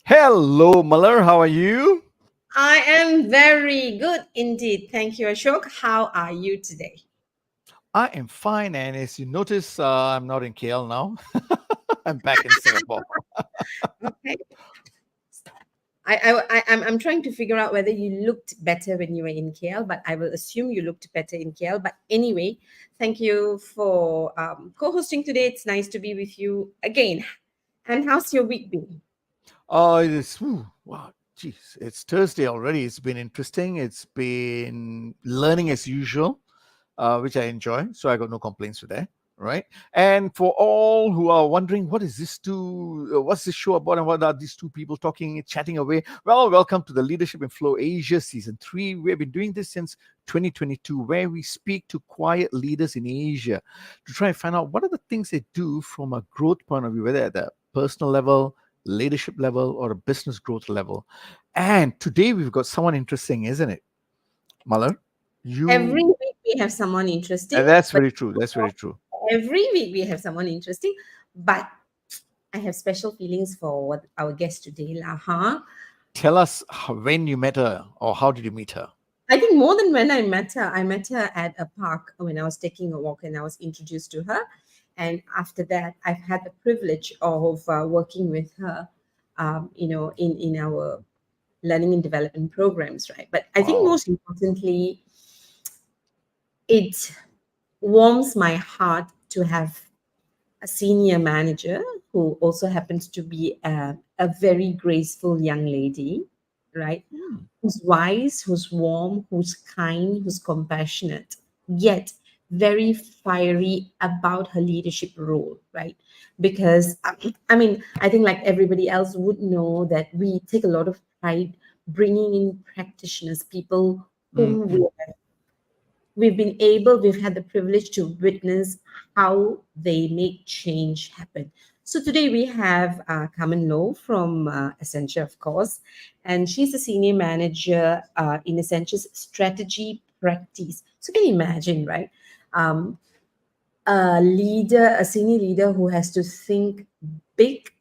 Hello, Muller. How are you? I am very good indeed. Thank you, Ashok. How are you today? I am fine, and as you notice, I'm not in KL now. I'm back in Singapore. Okay. I'm trying to figure out whether you looked better when you were in KL, but I will assume you looked better in KL. But anyway, thank you for co-hosting today. It's nice to be with you again. And how's your week been? Wow, geez, it's Thursday already. It's been interesting. It's been learning as usual, which I enjoy. So I got no complaints with that. Right. And for all who are wondering, what's this show about and what are these two people talking, chatting away? Well, welcome to the Leadership in Flow Asia Season 3. We've been doing this since 2022, where we speak to quiet leaders in Asia to try and find out what are the things they do from a growth point of view, whether at the personal level, leadership level, or a business growth level. And today we've got someone interesting, isn't it, Malar? Every You week we have someone interesting, That's but very true. That's very true. every week we have someone interesting. But I have special feelings for what our guest today, lah, huh? Tell us when you met her or how did you meet her? I think more than when I met her at a park when I was taking a walk and I was introduced to her. And after that, I've had the privilege of working with her, in our learning and development programs, right? But I think Wow. most importantly, it warms my heart to have a senior manager who also happens to be a very graceful young lady, right? Hmm. Who's wise, who's warm, who's kind, who's compassionate, yet very fiery about her leadership role, right? Because I mean, I think like everybody else would know that we take a lot of pride bringing in practitioners, people whom Mm-mm. we've had the privilege to witness how they make change happen. So today we have Carmen Loh from Accenture, of course, and she's a senior manager in Accenture's strategy practice. So can you imagine, right? Um, a senior leader who has to think big,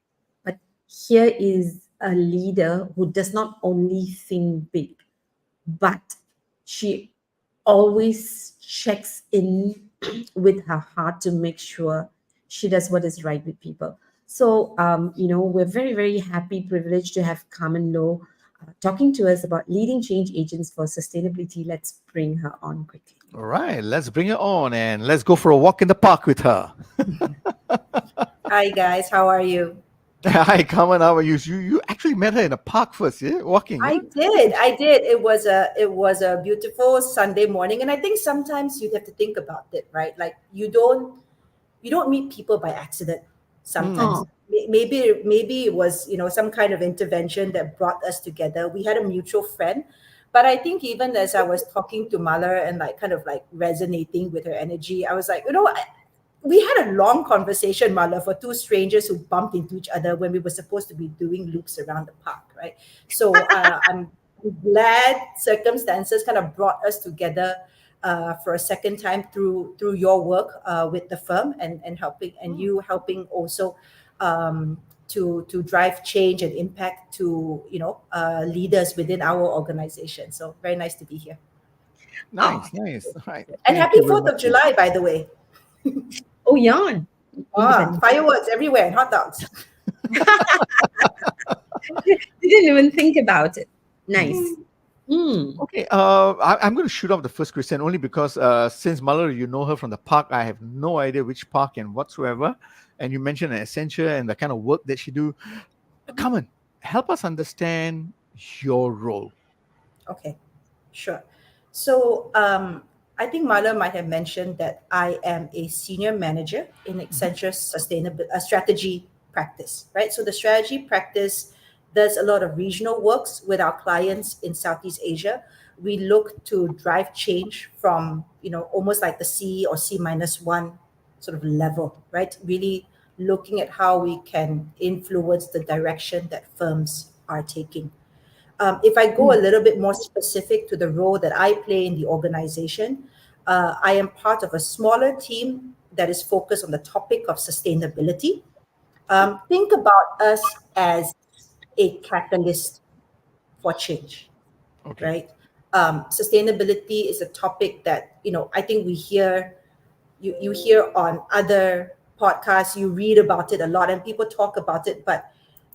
but here is a leader who does not only think big, but she always checks in with her heart to make sure she does what is right with people. So, we're very, very happy, privileged to have Carmen Loh talking to us about leading change agents for sustainability. Let's bring her on quickly. All right, let's bring her on and let's go for a walk in the park with her. Hi guys, how are you? Hi, come on, how are you? You actually met her in a park first, yeah? Walking, yeah? I did. It was a beautiful Sunday morning, and I think sometimes you have to think about it, right? Like you don't meet people by accident. Hmm. Sometimes Oh, maybe it was some kind of intervention that brought us together. We had a mutual friend, but I think even as I was talking to Malar and like kind of like resonating with her energy, I was like, we had a long conversation, Marla, for two strangers who bumped into each other when we were supposed to be doing loops around the park, right? So I'm glad circumstances kind of brought us together for a second time through your work with the firm and helping and Hmm. you helping also um, to drive change and impact to leaders within our organization. So very nice to be here. oh, Nice, nice. All right. And Thank happy you very 4th much. of July, by the way. oh, yarn. Independent. Fireworks everywhere and hot dogs. Didn't even think about it. Nice. Mm. Hmm. Okay, I'm going to shoot off the first question only because since Malar, you know her from the park, I have no idea which park and whatsoever. And you mentioned an Accenture and the kind of work that she do. Come on, help us understand your role. Okay, sure. So I think Marla might have mentioned that I am a senior manager in Mhm. Accenture's sustainable strategy practice, right? So the strategy practice does a lot of regional works with our clients in Southeast Asia. We look to drive change from, almost like the C or C-1 sort of level, right? Really looking at how we can influence the direction that firms are taking. If I go a Hmm. little bit more specific to the role that I play in the organization, I am part of a smaller team that is focused on the topic of sustainability. Think about us as a catalyst for change, Okay. right? Sustainability is a topic that, I think you hear on other podcasts, you read about it a lot, and people talk about it. But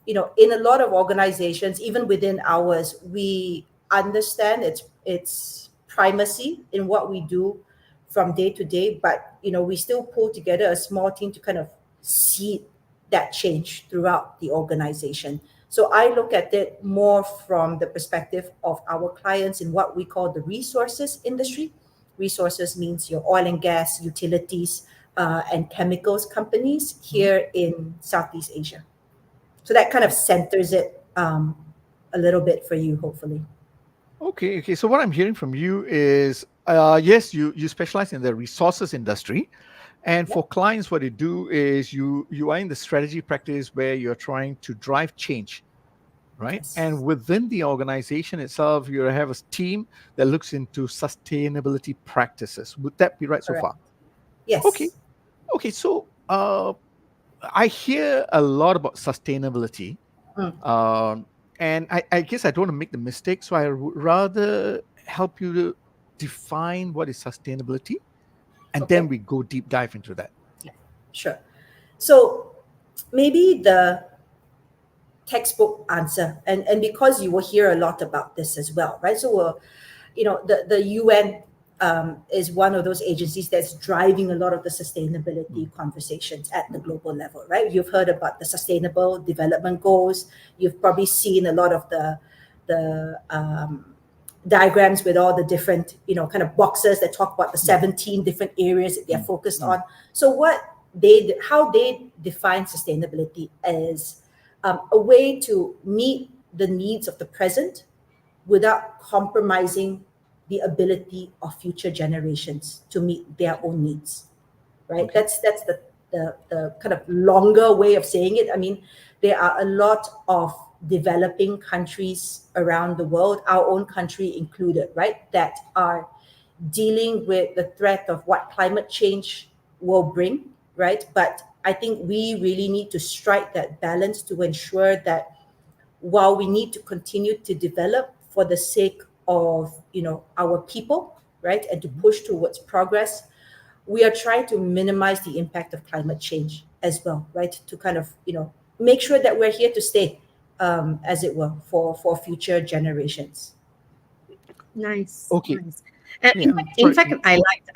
in a lot of organizations, even within ours, we understand its primacy in what we do from day to day. But we still pull together a small team to kind of see that change throughout the organization. So I look at it more from the perspective of our clients in what we call the resources industry. Resources means your oil and gas, utilities, and chemicals companies here in Southeast Asia. So that kind of centers it a little bit for you, hopefully. Okay. So what I'm hearing from you is, yes, you specialize in the resources industry, and Yep. for clients, what you do is you are in the strategy practice where you're trying to drive change, right? And Yes. within the organization itself, you have a team that looks into sustainability practices. Would that be right so Correct. far? Okay. Yes. Okay. So I hear a lot about sustainability. Mm. Um, and I guess I don't want to make the mistake, so I would rather help you to define what is sustainability, and then Okay. we go deep dive into that. Yeah. Sure. So maybe the textbook answer, and because you will hear a lot about this as well, right? So the UN is one of those agencies that's driving a lot of the sustainability conversations at the global level, right? You've heard about the Sustainable Development Goals. You've probably seen a lot of the diagrams with all the different, kind of boxes that talk about the 17 different areas that they're focused on. So how they define sustainability is a way to meet the needs of the present without compromising the ability of future generations to meet their own needs, right? Okay. That's the kind of longer way of saying it. I mean, there are a lot of developing countries around the world, our own country included, right, that are dealing with the threat of what climate change will bring, right? But I think we really need to strike that balance to ensure that while we need to continue to develop for the sake of our people, right, and to push towards progress, we are trying to minimize the impact of climate change as well, right, to kind of make sure that we're here to stay, as it were, for future generations. Nice, Okay. nice. Yeah. In Sorry. fact, I liked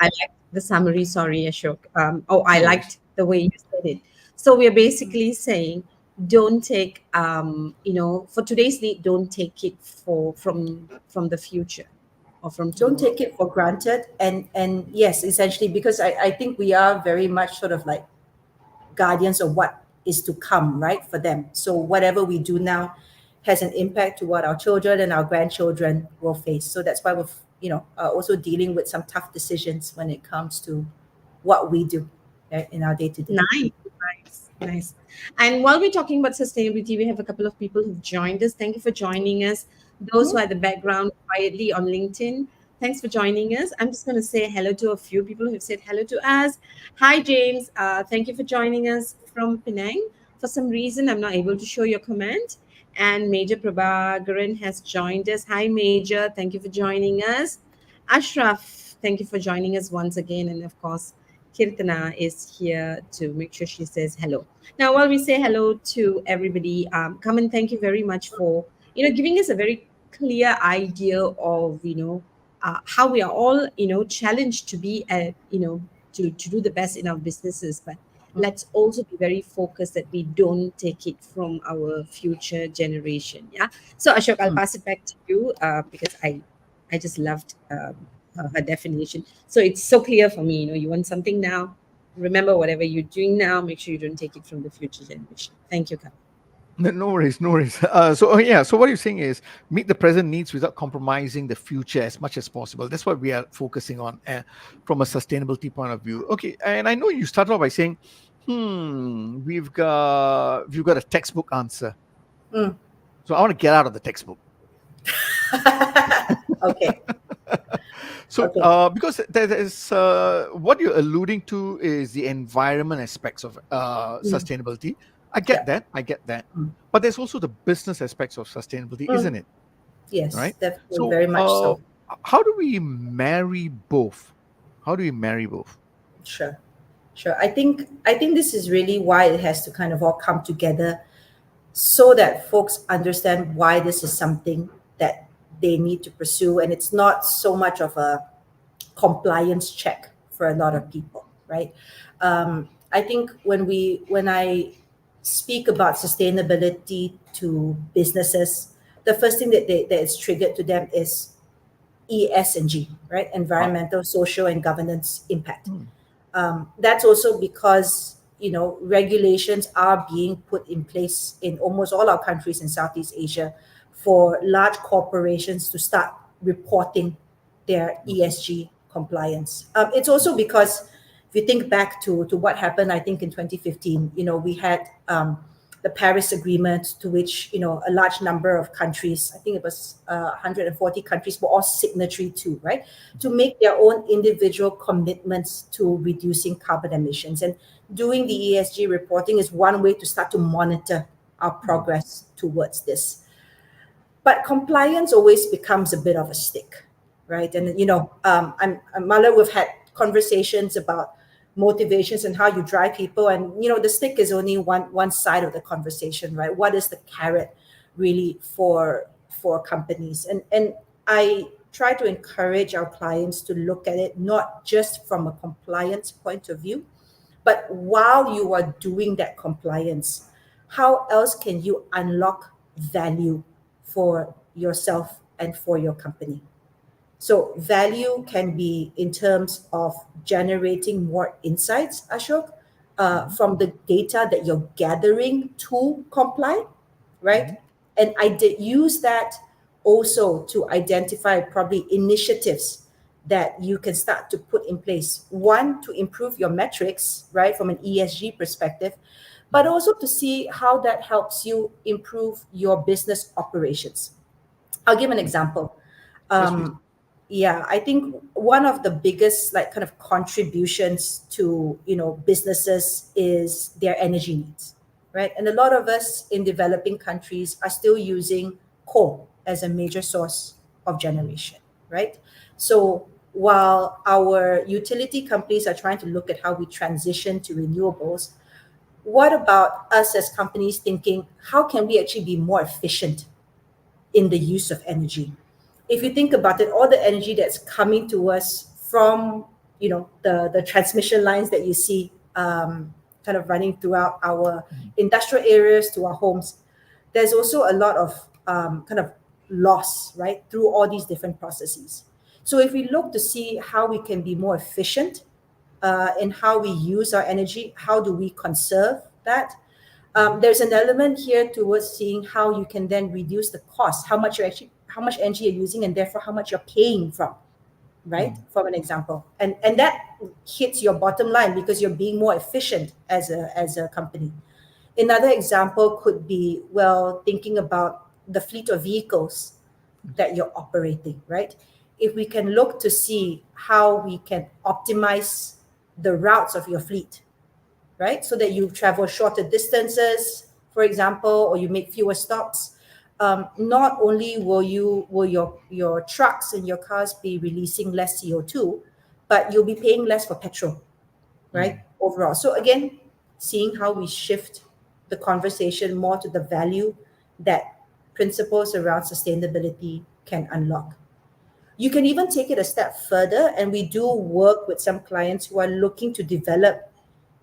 the summary. Sorry, Ashok. I No worries. liked the way you said it. So we're basically saying, don't take, for today's need, don't take it from the future or from Don't tomorrow. take it for granted, and yes, essentially, because I think we are very much sort of like guardians of what is to come, right, for them. So whatever we do now has an impact to what our children and our grandchildren will face. So that's why we're, also dealing with some tough decisions when it comes to what we do, right, in our day to day. Nice, nice, nice. And while we're talking about sustainability, we have a couple of people who've joined us. Thank you for joining us. Those who are at the background quietly on LinkedIn, thanks for joining us. I'm just going to say hello to a few people who've said hello to us. Hi, James. Thank you for joining us from Penang. For some reason, I'm not able to show your comment. And Major Prabhakaran has joined us. Hi, Major. Thank you for joining us. Ashraf, thank you for joining us once again. And of course, Kirtana is here to make sure she says hello. Now, while we say hello to everybody, Kaman, thank you very much for giving us a very clear idea of how we are all challenged to be to do the best in our businesses, but let's also be very focused that we don't take it from our future generation. Yeah. So Ashok, I'll pass it back to you because I just loved her definition. So it's so clear for me. You want something now. Remember, whatever you're doing now, make sure you don't take it from the future generation. Thank you, Kal. No worries, no worries. So what you're saying is meet the present needs without compromising the future as much as possible. That's what we are focusing on from a sustainability point of view. Okay, and I know you started off by saying, we've got a textbook answer. Mm. So I want to get out of the textbook. Okay. So, Okay. because there is what you're alluding to is the environment aspects of sustainability, I Yeah. get that. I get that. But there's also the business aspects of sustainability, isn't it? Yes, Right. definitely, So, very much so. how do we marry both? How do we marry both? Sure, sure. I think this is really why it has to kind of all come together so that folks understand why this is something that they need to pursue, and it's not so much of a compliance check for a lot of people, right? I think when I speak about sustainability to businesses, the first thing that is triggered to them is ESG, right? Uh, Environmental, social, and governance impact. hmm, That's also because regulations are being put in place in almost all our countries in Southeast Asia for large corporations to start reporting their ESG compliance. It's also because if you think back to what happened, I think in 2015, we had the Paris Agreement, to which a large number of countries, I think it was 140 countries, were all signatory to, right, to make their own individual commitments to reducing carbon emissions. And doing the ESG reporting is one way to start to monitor our progress towards this. But compliance always becomes a bit of a stick, right? And Mala, we've had conversations about motivations and how you drive people, and the stick is only one side of the conversation, right? What is the carrot really for companies? And I try to encourage our clients to look at it not just from a compliance point of view, but while you are doing that compliance, how else can you unlock value for yourself and for your company? So value can be in terms of generating more insights, Ashok, from the data that you're gathering to comply, right? mhm, And I did use that also to identify probably initiatives that you can start to put in place. One, to improve your metrics, right, from an ESG perspective, but mhm. also to see how that helps you improve your business operations. I'll give an example. Yes, please. Um, yeah, I think one of the biggest like kind of contributions to businesses is their energy needs, right? And a lot of us in developing countries are still using coal as a major source of generation, right? So while our utility companies are trying to look at how we transition to renewables, what about us as companies thinking, how can we actually be more efficient in the use of energy? If you think about it, all the energy that's coming to us from the transmission lines that you see kind of running throughout our industrial areas to our homes, there's also a lot of kind of loss, right, through all these different processes. So if we look to see how we can be more efficient in how we use our energy, how do we conserve that? There's an element here towards seeing how you can then reduce the cost, how much energy you're using, and therefore how much you're paying from, right? Mm, From an example, and that hits your bottom line because you're being more efficient as a company. Another example could be, well, thinking about the fleet of vehicles that you're operating, right? If we can look to see how we can optimize the routes of your fleet, right? So that you travel shorter distances, for example, or you make fewer stops. Not only will your trucks and your cars be releasing less CO2, but you'll be paying less for petrol, mm, right? Overall. So again, seeing how we shift the conversation more to the value that principles around sustainability can unlock. You can even take it a step further, and we do work with some clients who are looking to develop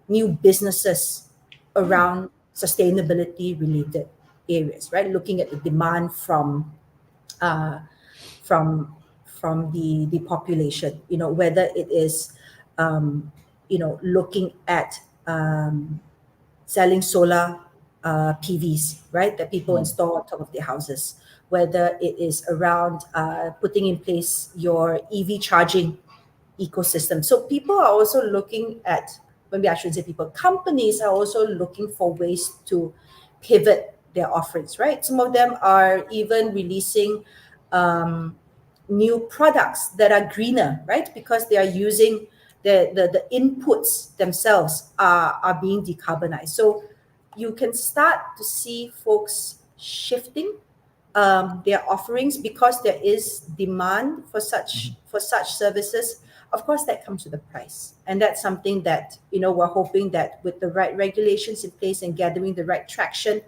new businesses mm, around sustainability related areas, right? Looking at the demand uh, from the population, whether it is looking at selling solar PVs, right, that people mm, install on top of their houses, whether it is around putting in place your EV charging ecosystem. So people are also looking at, maybe I shouldn't say people, companies are also looking for ways to pivot their offerings, right? Some of them are even releasing new products that are greener, right? Because they are using the inputs themselves are being decarbonized. So you can start to see folks shifting their offerings because there is demand for such services. Of course, that comes with a price, and that's something that we're hoping that with the right regulations in place and gathering the right traction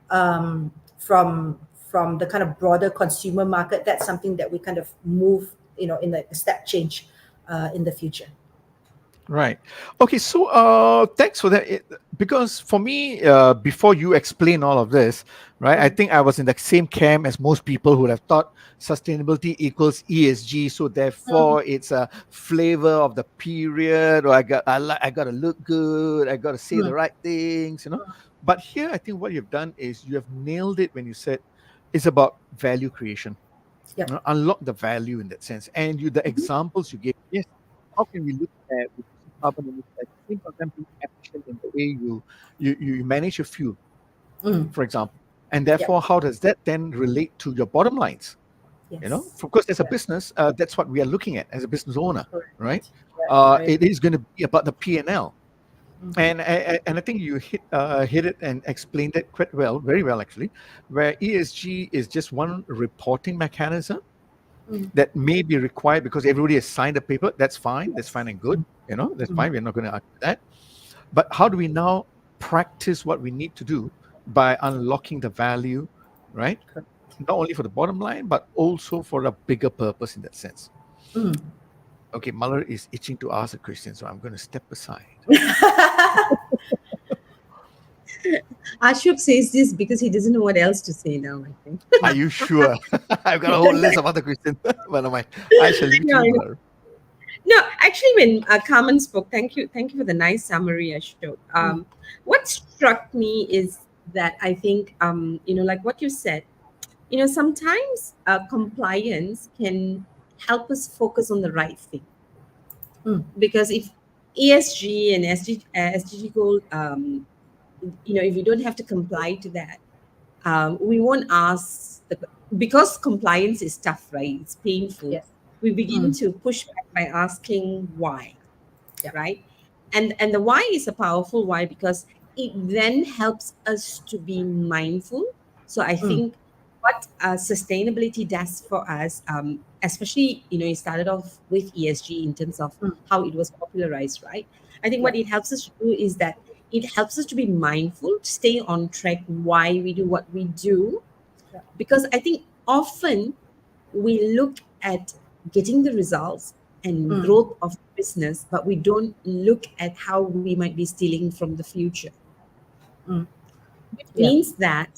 from the kind of broader consumer market, that's something that we kind of move in a step change in the future. Right. Okay. So, thanks for that. Because for me, before you explain all of this, right, I think I was in the same camp as most people who would have thought sustainability equals ESG. So therefore, it's a flavor of the period, or I got to look good, I got to say the right things. But here, I think what you've done is you have nailed it when you said it's about value creation. Yep. Unlock the value in that sense. And the examples you gave, yes, how can we look at reducing carbon emissions at the same time being efficient in the way you manage your fuel, Mm. for example? And Yep. therefore, how does that then relate to your bottom lines? Yes. Of course, as a Yeah. business, that's what we are looking at as a business owner, Correct. right? Right. It is going to be about the P&L. Mhm. And I think you hit it and explained it quite well, very well actually, where ESG is just one reporting mechanism Mm. that may be required because everybody has signed a paper. That's fine. That's Yes. fine and good. That's Mm. fine. We're not going to argue that. But how do we now practice what we need to do by unlocking the value, right? Correct. Not only for the bottom line, but also for a bigger purpose in that sense. Mm. Okay, Muller is itching to ask a question, so I'm going to step aside. Ashok says this because he doesn't know what else to say now, I think. Are you sure? I've got a whole list of other questions. But I shall leave it to you, Muller. No, actually, when Carmen spoke, thank you for the nice summary, Ashok. What struck me is that I think, like what you said, sometimes compliance can help us focus on the right thing. Because if ESG and SDG goal, if you don't have to comply to that, we won't ask because compliance is tough, right? It's painful. Yes. We begin to push back by asking why, Yeah. right? And the why is a powerful why because it then helps us to be mindful. So I think what sustainability does for us, especially it started off with ESG in terms of how it was popularized, right? I think what it helps us to do is that it helps us to be mindful, to stay on track why we do what we do. Yeah. Because I think often we look at getting the results and growth of the business, but we don't look at how we might be stealing from the future. Which Yeah. means that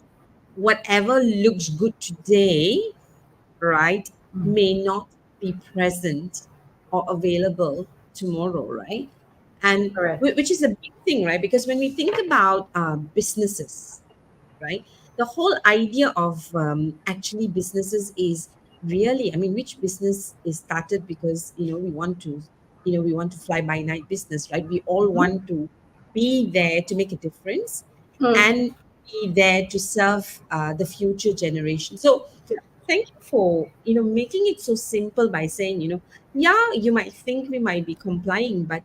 whatever looks good today, right, may not be present or available tomorrow, right? And Correct. which is a big thing, right? Because when we think about businesses, right, the whole idea of actually businesses is really, I mean, which business is started because we want to fly by night business, right? We all want to be there to make a difference and be there to serve the future generation. So thank you for making it so simple by saying yeah, you might think we might be complying, but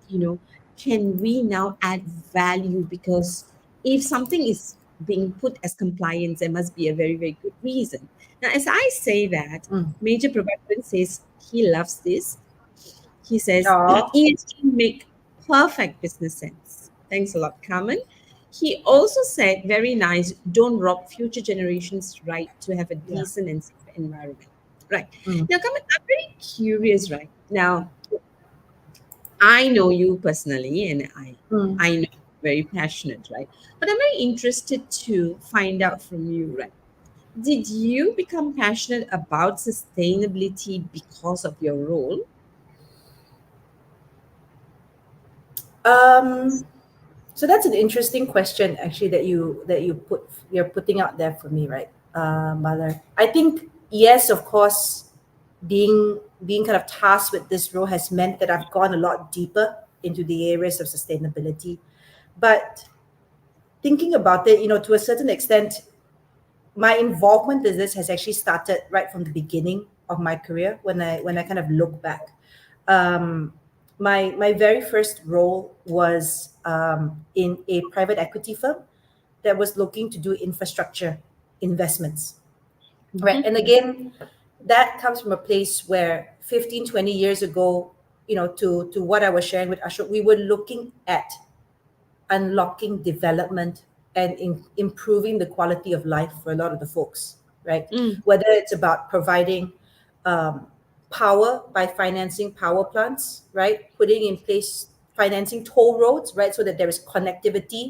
can we now add value? Because if something is being put as compliance, there must be a very, very good reason. Now, as I say that, Major Prabhakaran says he loves this. He says Aw. ESG make perfect business sense. Thanks a lot, Carmen. He also said, very nice, don't rob future generations' right to have a Yeah. decent and safe environment. Right. Now, Carmen, I'm very curious, right? Now, I know you personally, and I know you're very passionate, right? But I'm very interested to find out from you, right? Did you become passionate about sustainability because of your role? So that's an interesting question, actually, you're putting out there for me, right, Mother? I think yes, of course, being kind of tasked with this role has meant that I've gone a lot deeper into the areas of sustainability. But thinking about it, to a certain extent, my involvement in this has actually started right from the beginning of my career when I kind of look back. Um, my very first role was in a private equity firm that was looking to do infrastructure investments, right? Mhm. And again, that comes from a place where 15, 20 years ago, to what I was sharing with Ashok, we were looking at unlocking development and improving the quality of life for a lot of the folks, right? Mm. Whether it's about providing um, power by financing power plants, right? Putting in place financing toll roads, right? So that there is connectivity,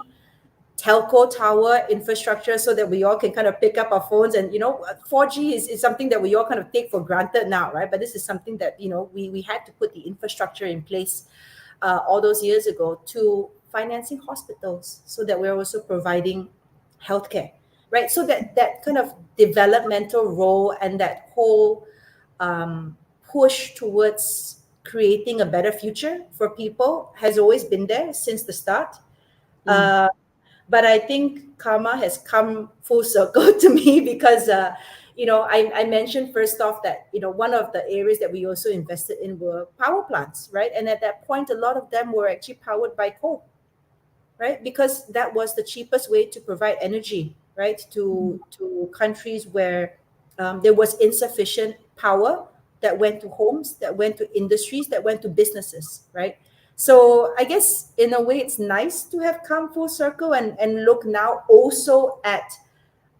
telco tower infrastructure, so that we all can kind of pick up our phones. And 4G is something that we all kind of take for granted now, right? But this is something that we had to put the infrastructure in place all those years ago, to financing hospitals, so that we're also providing healthcare, right? So that kind of developmental role and that whole push towards creating a better future for people has always been there since the start. Mm. Uh, but I think karma has come full circle to me, because I mentioned first off that one of the areas that we also invested in were power plants, right? And at that point, a lot of them were actually powered by coal, right? Because that was the cheapest way to provide energy, right, to countries where there was insufficient power that went to homes, that went to industries, that went to businesses, right? So I guess in a way it's nice to have come full circle and look now also at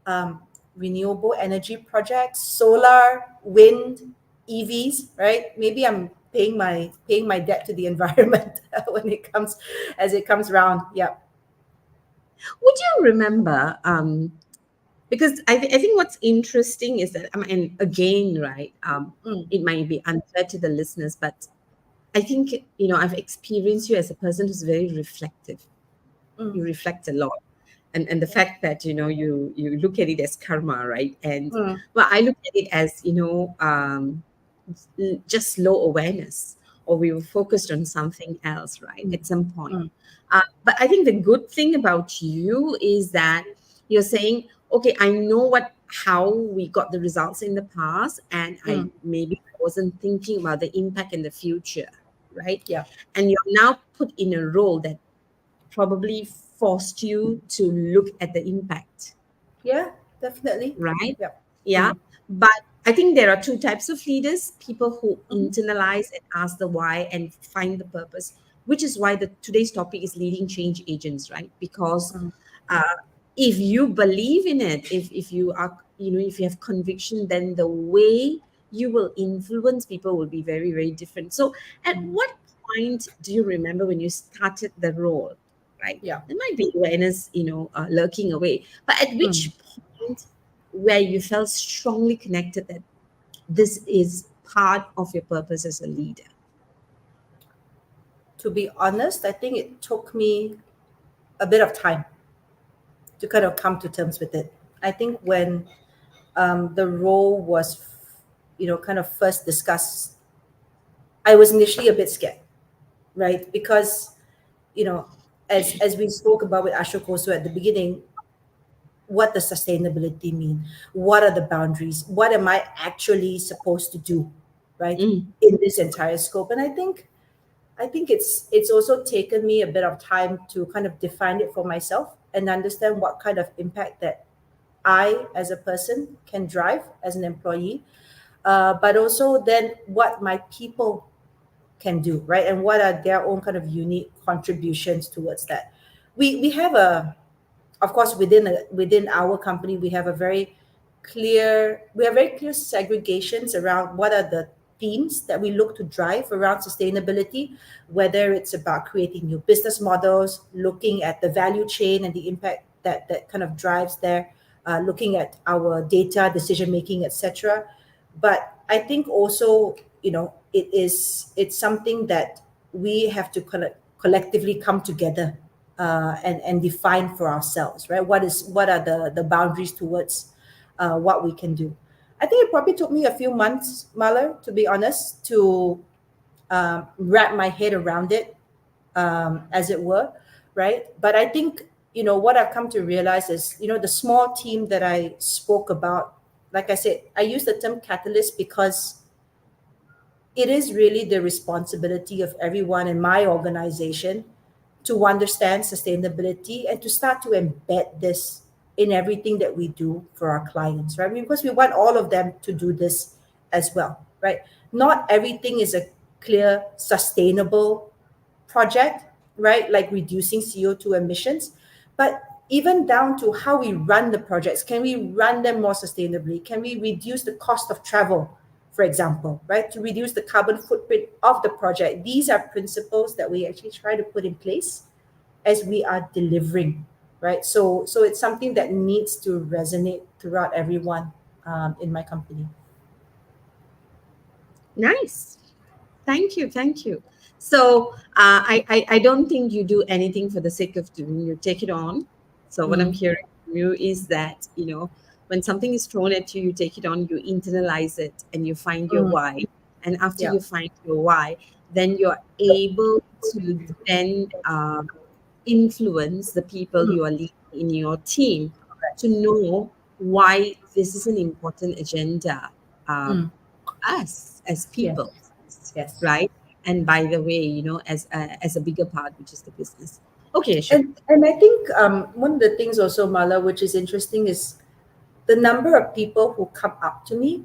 um, renewable energy projects, solar, wind, EVs, right? Maybe I'm paying my debt to the environment when it comes around. Yeah. Would you remember? Because I think what's interesting is that, I mean, again, right? Mm, It might be unfair to the listeners, but I think I've experienced you as a person who's very reflective. You mm, reflect a lot, and the fact that you look at it as karma, right? And mm, well, I look at it as just low awareness, or we were focused on something else, right, mm, at some point. mm, But I think the good thing about you is that you're saying, okay, I know how we got the results in the past, and I mm. maybe wasn't thinking about the impact in the future, right? Yeah. And you're now put in a role that probably forced you to look at the impact, Yeah, definitely. right? Yeah. Yeah. Mm, But I think there are two types of leaders: people who mhm, internalize and ask the why and find the purpose, which is why today's topic is leading change agents, right? Because mm, uh, if you believe in it, if you are, if you have conviction, then the way you will influence people will be very, very different. So, at mm. what point do you remember when you started the role, right? Yeah. There might be awareness, lurking away, but at Mm. which point where you felt strongly connected that this is part of your purpose as a leader? To be honest, I think it took me a bit of time to kind of come to terms with it. I think when the role was, kind of first discussed, I was initially a bit scared, right? Because, you know, as we spoke about with Ashok also at the beginning, what does sustainability mean? What are the boundaries? What am I actually supposed to do, right, Mm, in this entire scope? And I think it's also taken me a bit of time to kind of define it for myself and understand what kind of impact that I, as a person, can drive as an employee, but also then what my people can do, right? And what are their own kind of unique contributions towards that. We have of course, within our company, we have very clear segregations around what are the themes that we look to drive around sustainability, whether it's about creating new business models, looking at the value chain and the impact that kind of drives there, looking at our data decision making, etc. But I think also, it's something that we have to collectively come together and define for ourselves, right? What are the boundaries towards what we can do? I think it probably took me a few months, Mahler, to be honest, to wrap my head around it, as it were, right? But I think what I've come to realize is the small team that I spoke about. Like I said, I use the term catalyst because it is really the responsibility of everyone in my organization to understand sustainability and to start to embed this in everything that we do for our clients, right? Because we want all of them to do this as well, right? Not everything is a clear, sustainable project, right? Like reducing CO2 emissions, but even down to how we run the projects. Can we run them more sustainably? Can we reduce the cost of travel, for example, right? To reduce the carbon footprint of the project. These are principles that we actually try to put in place as we are delivering, right? So it's something that needs to resonate throughout everyone in my company. Nice. Thank you. Thank you. So I don't think you do anything for the sake of doing. You take it on. So what I'm Mm, hearing from you is that, when something is thrown at you, you take it on, you internalize it, and you find your mm, why. And after yeah. you find your why, then you're able to then influence the people Mm, you are leading in your team to know why this is an important agenda, mm, us as yes. people, Yes. right? And by the way, as a bigger part, which is the business. Okay, sure. And I think one of the things also, Mala, which is interesting, is the number of people who come up to me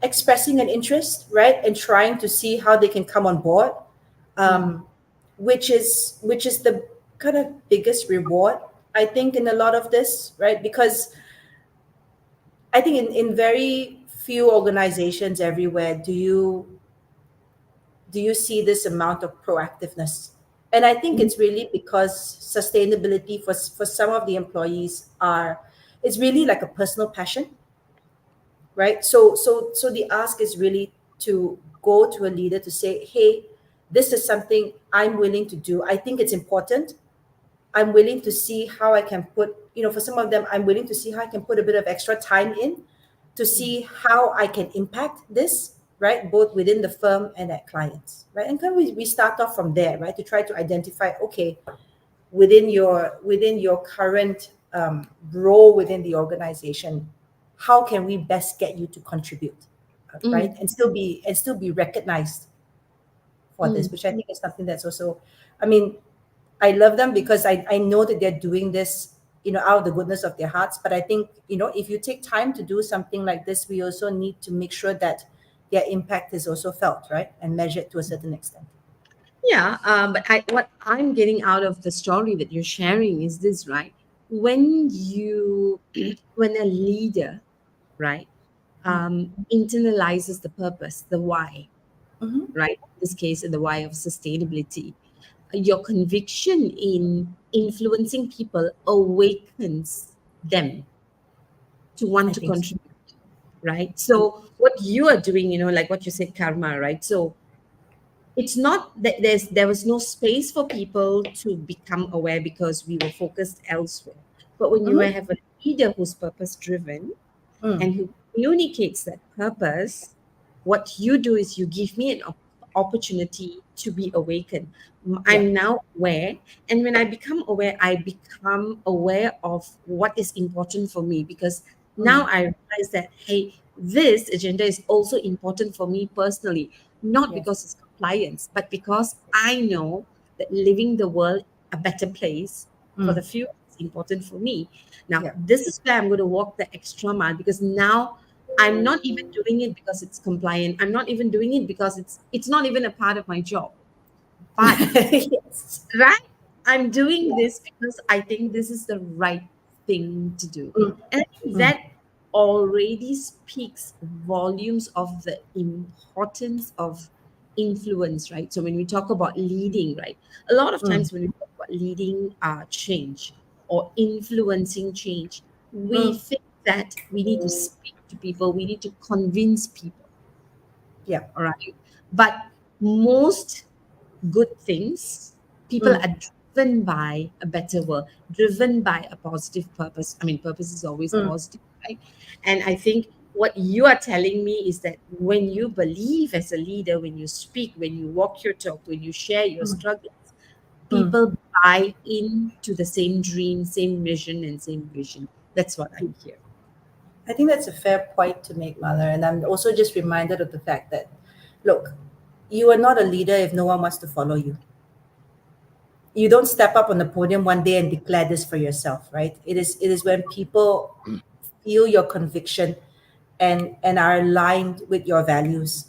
expressing an interest, right, and trying to see how they can come on board, Mm, um, which is the kind of biggest reward, I think, in a lot of this, right? Because I think in very few organizations everywhere do you see this amount of proactiveness. And I think mm, it's really because sustainability for some of the employees are it's really like a personal passion, right? So the ask is really to go to a leader to say, hey, this is something I'm willing to do. I think it's important. I'm willing to see how I can put, for some of them, I'm willing to see how I can put a bit of extra time in to see how I can impact this, right? Both within the firm and at clients, right? And can we start off from there, right? To try to identify, okay, within your current role within the organization, how can we best get you to contribute, right? mm, And still be recognized for this, mm. which I think is something that's also, I mean, I love them because I know that they're doing this, out of the goodness of their hearts. But I think, if you take time to do something like this, we also need to make sure that their impact is also felt, right? And measured to a certain extent. Yeah, but what I'm getting out of the story that you're sharing is this, right? When you, when a leader, right, internalizes the purpose, the why, Mm-hmm. right? In this case, the why of sustainability, your conviction in influencing people awakens them to I want to think so. contribute, right? So what you are doing, like what you said, karma, right? So it's not that there was no space for people to become aware because we were focused elsewhere. But when you Mm-hmm. have a leader who's purpose driven Mm. and who communicates that purpose, what you do is you give me an opportunity to be awakened. Yeah. I'm now aware. And when I become aware, I become aware of what is important for me because now Mm. I realize that, hey, this agenda is also important for me personally, not Yes. because it's compliance, but because I know that living the world a better place for Mm. the future is important for me. Now, Yeah. this is where I'm going to walk the extra mile because now I'm not even doing it because it's compliant. I'm not even doing it because it's not even a part of my job. But Yes. right, I'm doing this because I think this is the right thing to do. Mm. And I think Mm. that already speaks volumes of the importance of influence, right? So when we talk about leading, right, a lot of Mm. times when we talk about leading change or influencing change, we Mm. think that we need to speak to people, we need to convince people, Yeah. all right? But most good things, people Mm. are driven by a better world, driven by a positive purpose. I mean, purpose is always Mm. positive, right? And I think what you are telling me is that when you believe as a leader, when you speak, when you walk your talk, when you share your Mm. struggles, Mm. people buy into the same dream, same mission, and same vision. That's what I'm hearing. I think that's a fair point to make, Mother. And I'm also just reminded of the fact that, look, you are not a leader if no one wants to follow you, you don't step up on the podium one day and declare this for yourself, right? It is when people feel your conviction and are aligned with your values,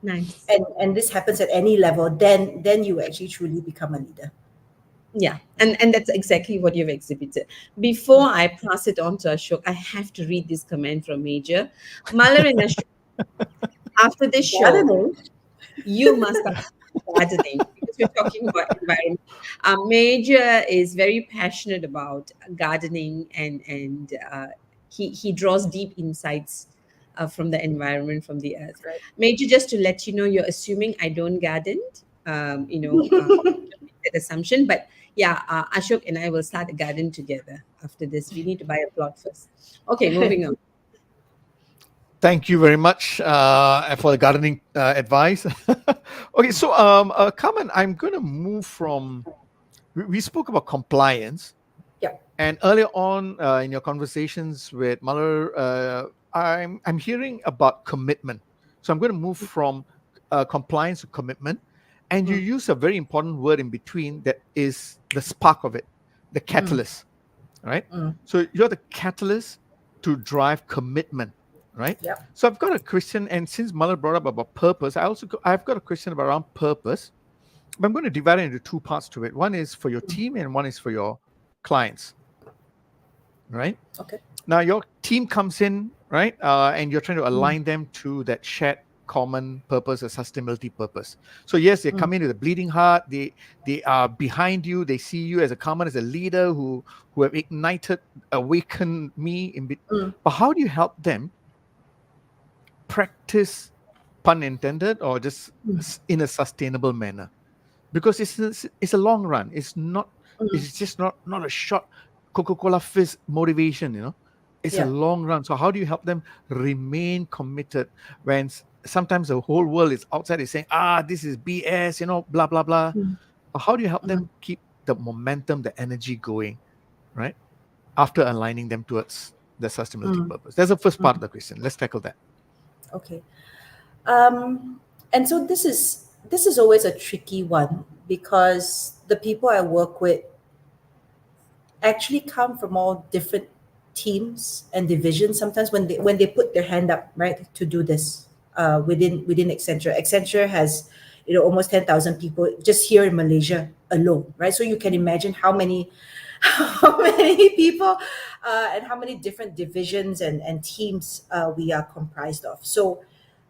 Nice. and this happens at any level, then you actually truly become a leader. Yeah, and that's exactly what you've exhibited. Before I pass it on to Ashok, I have to read this comment from Major. Malar and Ashok, after this show, Gardening. you must start gardening because we're talking about environment. Major is very passionate about gardening, and he draws deep insights from the environment, from the earth. Right. Major, just to let you know, you're assuming I don't garden. That assumption, but yeah, Ashok and I will start a garden together after this. We need to buy a plot first. Okay, moving on. Thank you very much for the gardening advice. Okay, so Carmen, I'm going to move from. We spoke about compliance, Yeah. and earlier on in your conversations with Malar, I'm hearing about commitment. So I'm going to move from compliance to commitment, and you use a very important word in between that is the spark of it, the catalyst, right? Mm. So you're the catalyst to drive commitment, right? Yeah. So I've got a question, and since Malar brought up about purpose, I've got a question about around purpose. But I'm going to divide it into two parts to it. One is for your team, and one is for your clients, right? Okay. Now your team comes in, right, and you're trying to align them to that shared common purpose, a sustainability purpose. So yes, they come in with a bleeding heart. They are behind you. They see you as a common, as a leader who have awakened me in bit. But how do you help them practice, pun intended, or just in a sustainable manner? Because it's a long run. It's not. It's just not a short Coca-Cola fizz motivation. It's a Yeah. long run. So how do you help them remain committed when sometimes the whole world is outside is saying, this is BS, blah blah blah. But how do you help them keep the momentum, the energy going, right? After aligning them towards the sustainability purpose. That's the first part of the question. Let's tackle that. Okay. And so this is always a tricky one because the people I work with actually come from all different teams and divisions. Sometimes when they put their hand up, right, to do this within Accenture. Accenture has almost 10,000 people just here in Malaysia alone, right? So you can imagine how many how many people and how many different divisions and teams we are comprised of. So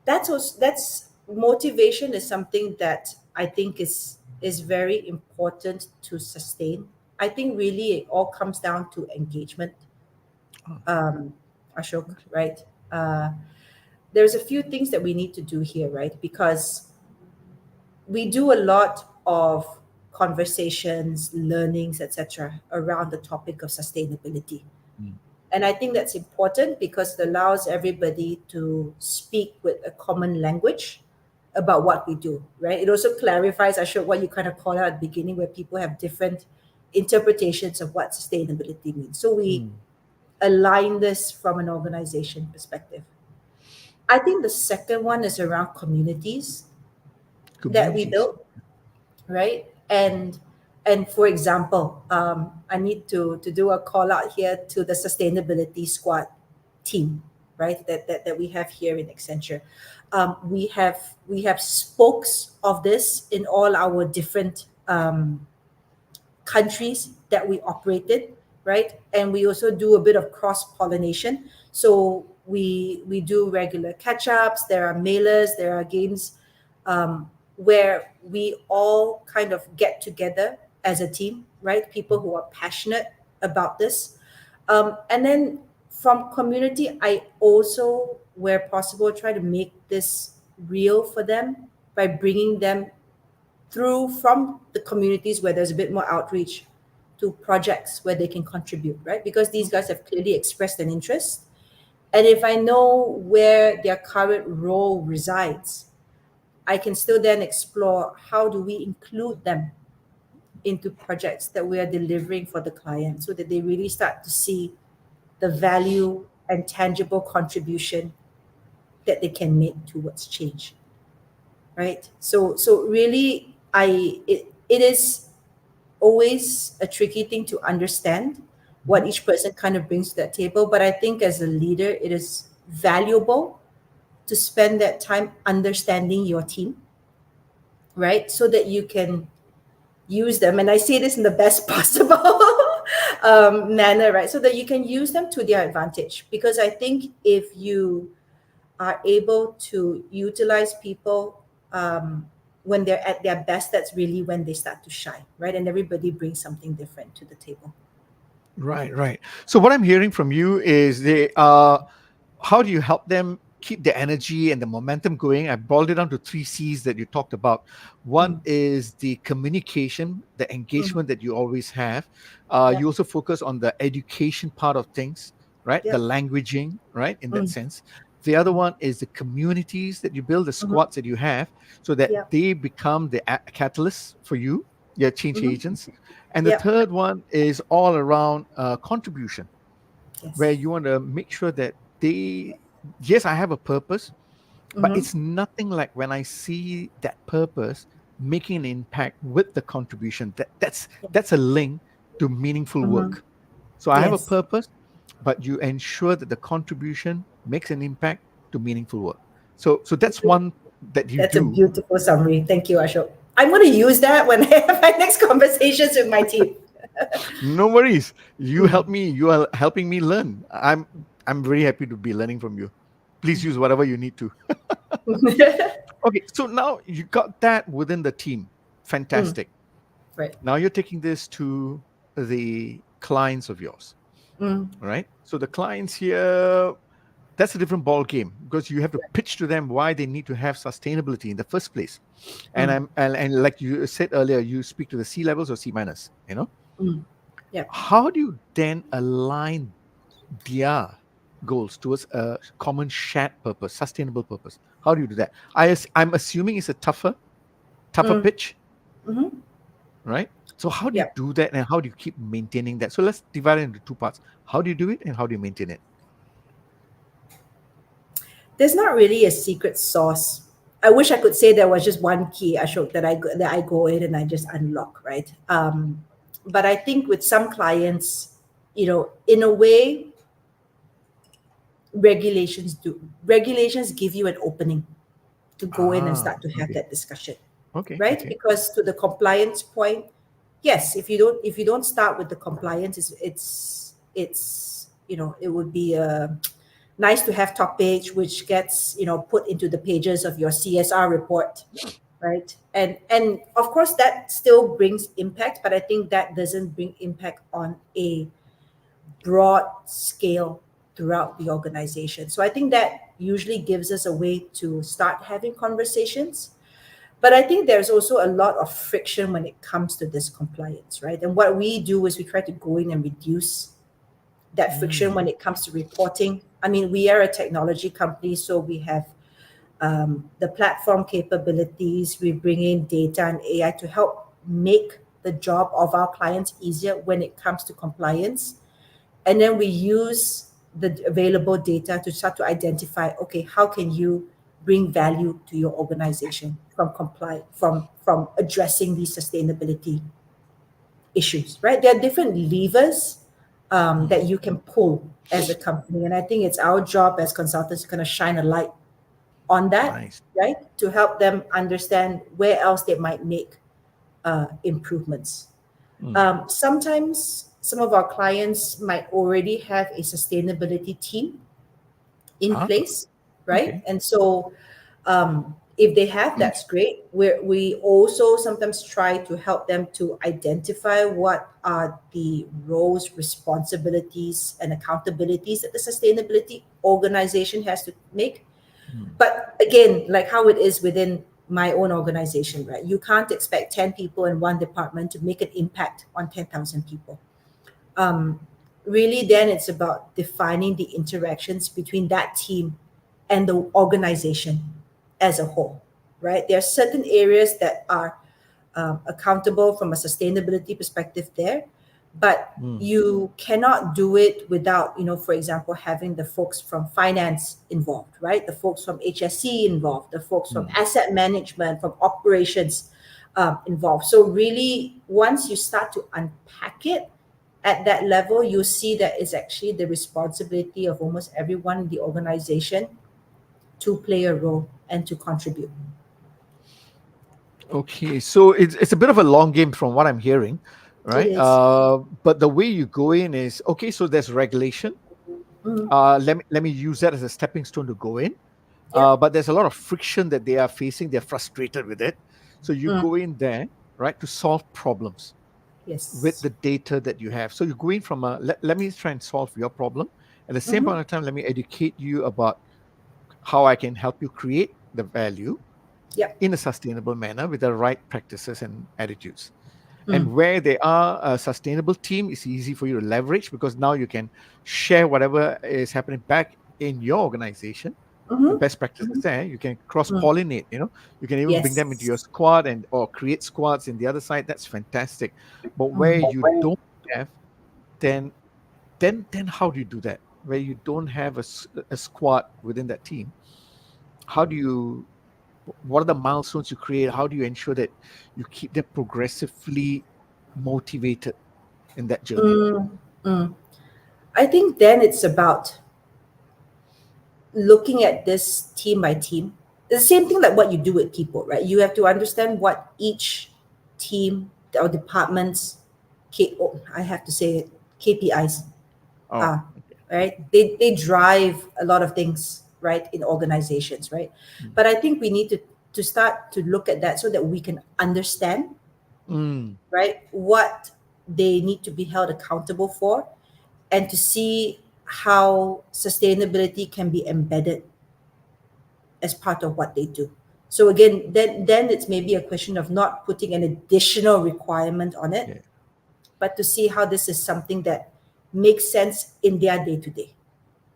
that's motivation is something that I think is very important to sustain. I think really it all comes down to engagement, Ashok, right? There's a few things that we need to do here, right? Because we do a lot of conversations, learnings, etc., around the topic of sustainability. And I think that's important because it allows everybody to speak with a common language about what we do, right? It also clarifies, Ashok, what you kind of call out at the beginning, where people have different interpretations of what sustainability means. So we align this from an organization perspective. I think the second one is around communities that we Communities. build, right? And for example, I need to do a call out here to the sustainability squad team, right? That we have here in Accenture. We have spokes of this in all our different countries that we operate in, right? And we also do a bit of cross pollination. So we do regular catch ups. There are mailers. There are games where we all kind of get together as a team, right? People who are passionate about this. And then from community, I also, where possible, try to make this real for them by bringing them through from the communities where there's a bit more outreach to projects where they can contribute, right? Because these guys have clearly expressed an interest. And if I know where their current role resides, I can still then explore how do we include them into projects that we are delivering for the client so that they really start to see the value and tangible contribution that they can make towards change, right? So really it is always a tricky thing to understand what each person kind of brings to that table. But I think as a leader, it is valuable to spend that time understanding your team, right? So that you can use them. And I say this in the best possible manner, right? So that you can use them to their advantage. Because I think if you are able to utilize people when they're at their best, that's really when they start to shine, right? And everybody brings something different to the table. Right, right. So what I'm hearing from you is how do you help them keep the energy and the momentum going? I boiled it down to 3 C's that you talked about. One Mm, is the communication, the mm, engagement that you always have. yeah, You also focus on the education part of things, right? The yeah, languaging, right? In that mm, sense. The other mm, one is the communities that you build, the mhm, squads that you have, so that yeah, they become the catalysts for you, your change mhm, agents. And the yeah, third one is all around contribution, where yes, you want to make sure that yes, I have a purpose, but mhm, it's nothing like when I see that purpose making an impact with the contribution. yeah, That's a link to meaningful mhm, work. So I have a yes. purpose, but you ensure that the contribution makes an impact to meaningful work. So that's one that you That's a do. beautiful summary. Thank you, Ashok. I'm going to use that when I have my next conversations with my team. No worries. You help Mm. me. You are helping me learn. I'm very happy to be learning from you. Please use whatever you need to. Okay, so now you got that within the team. Mm, Fantastic. right. Now you're taking this to the clients of yours, Mm, right? So the clients here, that's a different ball game because you have to pitch to them why they need to have sustainability in the first place. And mm, and like you said earlier, you speak to the C levels or C minus. mm. Yeah. How do you then align their goals towards a common shared purpose, sustainable purpose? How do you do that? I'm assuming it's a tougher Mm, pitch, mhm. right? So how do you Yeah. do that and how do you keep maintaining that? So let's divide it into 2 parts. How do you do it and how do you maintain it? There's not really a secret sauce. I wish I could say there was just one key, Ashok, that I go in and I just unlock, right? But I think with some clients, in a way, regulations give you an opening to go in and Ah, start to have okay. that discussion, Okay. right? Okay. Because to the compliance point, yes, if you don't start with the compliance, it would be a nice to have top page which gets put into the pages of your CSR report, right? And of course that still brings impact, but I think that doesn't bring impact on a broad scale throughout the organization. So I think that usually gives us a way to start having conversations. But I think there's also a lot of friction when it comes to this compliance, right? And what we do is we try to go in and reduce that friction when Mm. it comes to reporting. I mean, we are a technology company, so we have the platform capabilities. We bring in data and AI to help make the job of our clients easier when it comes to compliance. And then we use the available data to start to identify, okay, how can you bring value to your organization from addressing these sustainability issues, right? There are different levers that Mm. you can pull as a company. And I think it's our job as consultants to kind of shine a light on that, Nice. right? To help them understand where else they might make improvements. Mm. Sometimes some of our clients might already have a sustainability team in Ah, place, right? okay. And so if they have, that's great. We also sometimes try to help them to identify what are the roles, responsibilities, and accountabilities that the sustainability organization has to make. Mm. But again, like how it is within my own organization, right? You can't expect 10 people in one department to make an impact on 10,000 people. um, Really then it's about defining the interactions between that team and the organization as a whole, right? There are certain areas that are accountable from a sustainability perspective there, but Mm. you cannot do it without, for example, having the folks from finance involved, right? The folks from HSC involved, the folks from Mm. asset management, from operations, involved. So really, once you start to unpack it at that level, you see that it's actually the responsibility of almost everyone in the organization to play a role and to contribute. Okay, so it's a bit of a long game from what I'm hearing, It right? is. But the way you go in is okay. So there's regulation. Mm, Let me use that as a stepping stone to go in. yeah. But there's a lot of friction that they are facing. They're frustrated with it. So you Mm, go in there, right, to solve problems with yes. the data that you have. So you go in from a let me try and solve your problem. At the same Mm-hmm. point of time, let me educate you about how I can help you create the value Yep. in a sustainable manner with the right practices and attitudes. Mm, And where they are a sustainable team, it's easy for you to leverage because now you can share whatever is happening back in your organization, the mm-hmm. best practices Mm-hmm. there. You can cross Mm, pollinate, you can even bring them into yes. your squad and or create squads in the other side. That's fantastic. But where Mm, you don't have, then then how do you do that? Where you don't have a squad within that team, how do you, what are the milestones you create? How do you ensure that you keep them progressively motivated in that journey? mm, mm. I think then it's about looking at this team by team. The same thing like what you do with people, right? You have to understand what each team or department's I have to say it, KPIs Oh, are, right? They drive a lot of things, right, in organizations, right? But I think we need to start to look at that so that we can understand, mm, right, what they need to be held accountable for, and to see how sustainability can be embedded as part of what they do. So again, then it's maybe a question of not putting an additional requirement on it, yeah, but to see how this is something that makes sense in their day to day,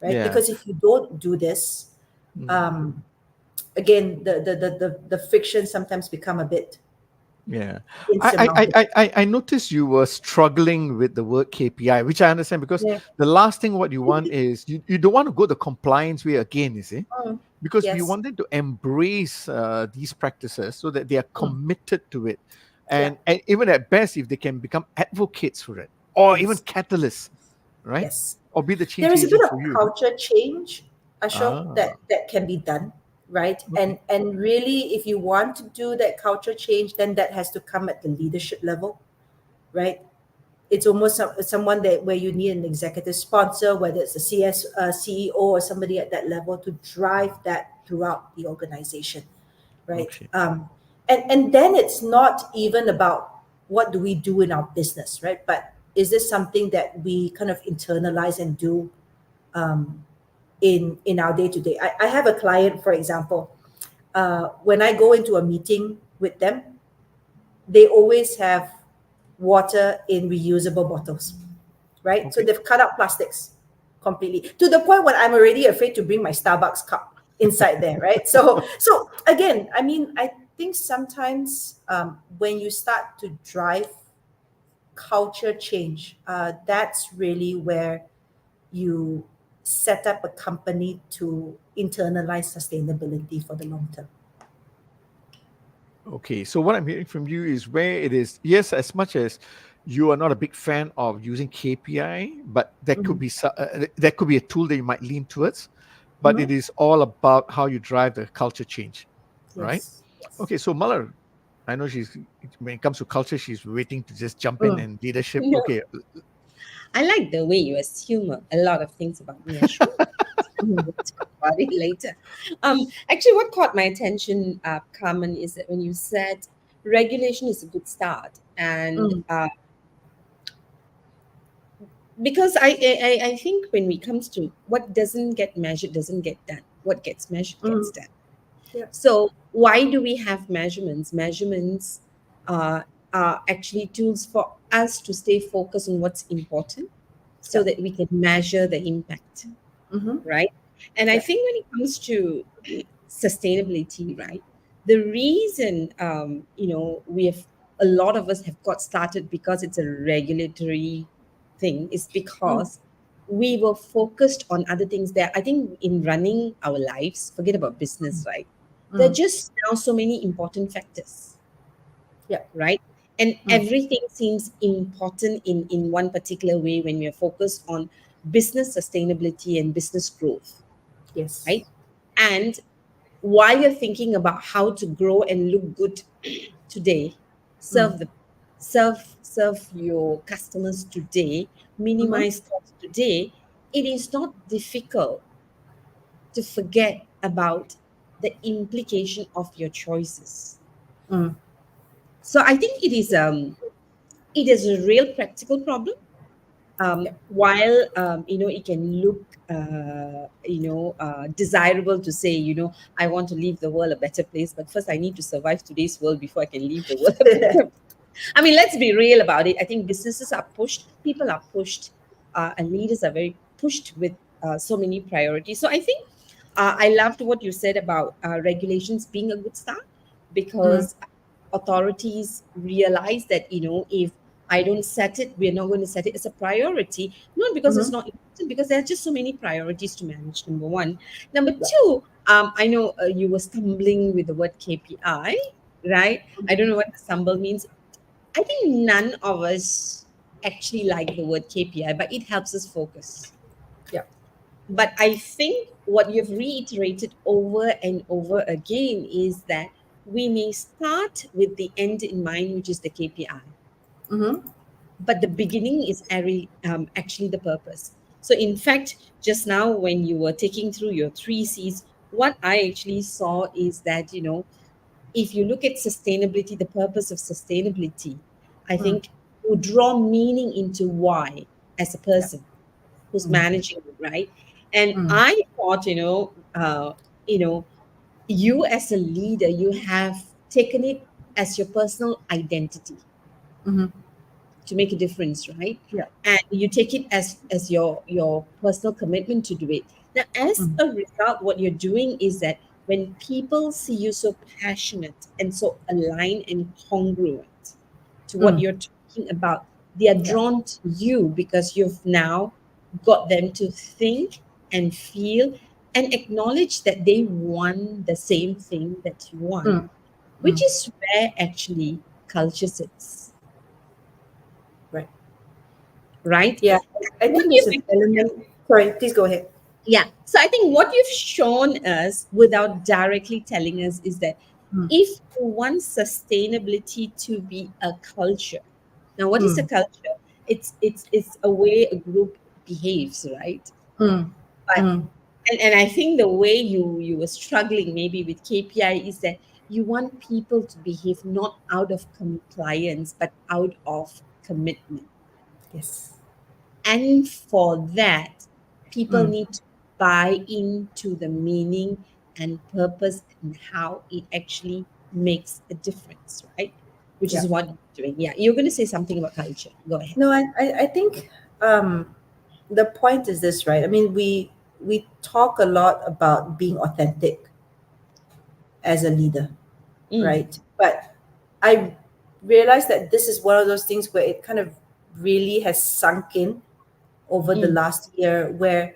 right? yeah. Because if you don't do this, Mm. um, again, the friction sometimes become a bit Yeah, insurmountable. I noticed you were struggling with the word KPI, which I understand because Yeah. the last thing what you want is you don't want to go the compliance way again, is it? Mm. Because we Yes. wanted to embrace these practices so that they are Mm. committed to it, Yeah. and even at best, if they can become advocates for it or even Yes. catalysts, right? Yes. Or be the There change is a bit agent of for you. culture change, Ashok, Ah, that can be done, right? okay. And really, if you want to do that culture change, then that has to come at the leadership level, right? It's almost someone that where you need an executive sponsor, whether it's a CEO or somebody at that level to drive that throughout the organization, right? Okay. And then it's not even about what do we do in our business, right? But is this something that we kind of internalize and do um, in our day to day? I have a client, for example, when I go into a meeting with them, they always have water in reusable bottles, right? So Okay. they've cut out plastics completely to the point when I'm already afraid to bring my Starbucks cup inside there, right? So again, I mean, I think sometimes when you start to drive culture change, that's really where you set up a company to internalize sustainability for the long term. Okay, so what I'm hearing from you is where it is, yes, as much as you are not a big fan of using KPI, but Mhm. that could be a tool that you might lean towards, but Mhm. it is all about how you drive the culture change, right? Yes. Yes. Okay, so Malar, I know she's when it comes to culture, she's waiting to just jump in Mm. and leadership. No, Okay, I like the way you assume a lot of things about me, Ashwin. We'll talk about it later. Actually, what caught my attention, Carmen, is that when you said regulation is a good start, and Mm. because I think when it comes to what doesn't get measured doesn't get done, what gets measured gets Mm. done. Yeah. So why do we have measurements? Measurements uh, are actually tools for us to stay focused on what's important, so Yeah. that we can measure the impact, Mm-hmm. right? And I Yeah. think when it comes to sustainability, right, the reason we have a lot of us have got started because it's a regulatory thing is Mm. because we were focused on other things there. I think in running our lives, forget about business, right? There are Mm. just now so many important factors. Yeah. right? And Mm. everything seems important in one particular way when we are focused on business sustainability and business growth, Yes. right? And while you're thinking about how to grow and look good today, Mm. serve the serve your customers today, Mm-hmm. minimize costs today, it is not difficult to forget about the implication of your choices. Mm. So I think it is a real practical problem. Yeah. While it can look desirable to say, I want to leave the world a better place, but first I need to survive today's world before I can leave the world a better. I mean, let's be real about it. I think businesses are pushed, people are pushed, and leaders are very pushed with so many priorities. So I think I loved what you said about regulations being a good start, Mm. because authorities realize that, if I don't set it, we're not going to set it as a priority, not because it's Mm-hmm. not important, because there are just so many priorities to manage. Number one. Number Yeah. two, I know you were stumbling with the word KPI, right? I don't know what the stumble means. I think none of us actually like the word KPI, but it helps us focus. Yeah. But I think what you've reiterated over and over again is that we may start with the end in mind, which is the KPI, Mm-hmm. but the beginning is actually the purpose. So, in fact, just now when you were taking through your three C's, what I actually saw is that, if you look at sustainability, the purpose of sustainability, I Mm. think you draw meaning into why as a Yeah. person who's Mm. managing it, right? And Mm. I thought, you know, you as a leader, you have taken it as your personal identity Mm-hmm. to make a difference, right? Yeah. And you take it as your personal commitment to do it. Now, as Mm. a result, what you're doing is that when people see you so passionate and so aligned and congruent to what Mm. you're talking about, they are Yeah. drawn to you because you've now got them to think and feel and acknowledge that they want the same thing that you want, Mm. which Mm. is where actually culture sits, Right. right? Yeah. I What think there's an you've element. Sorry, please go ahead. Yeah. So I think what you've shown us without directly telling us is that Mm. if you want sustainability to be a culture, now what is a Mm. culture? It's a way a group behaves, right? Mm. But Mm. and I think the way you were struggling maybe with KPI is that you want people to behave not out of compliance but out of commitment. Yes. And for that, people Mm. need to buy into the meaning and purpose and how it actually makes a difference, right? Which Yeah. is what you're doing. Yeah, you're going to say something about culture. Go ahead. No, I think the point is this, right? I mean, we talk a lot about being authentic as a leader, Mm, right? But I realized that this is one of those things where it kind of really has sunk in over the mm, last year, where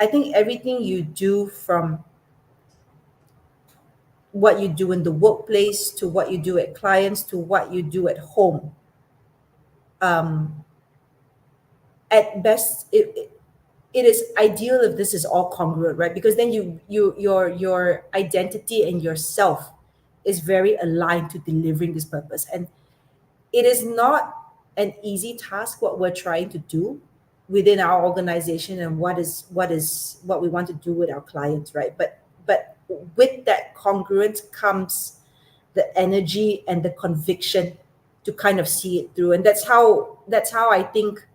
I think everything you do, from what you do in the workplace to what you do at clients to what you do at home, um, at best it is ideal if this is all congruent, right? Because then your identity and yourself is very aligned to delivering this purpose. And it is not an easy task what we're trying to do within our organization, and what we want to do with our clients, right? But with that congruence comes the energy and the conviction to kind of see it through. And that's how I think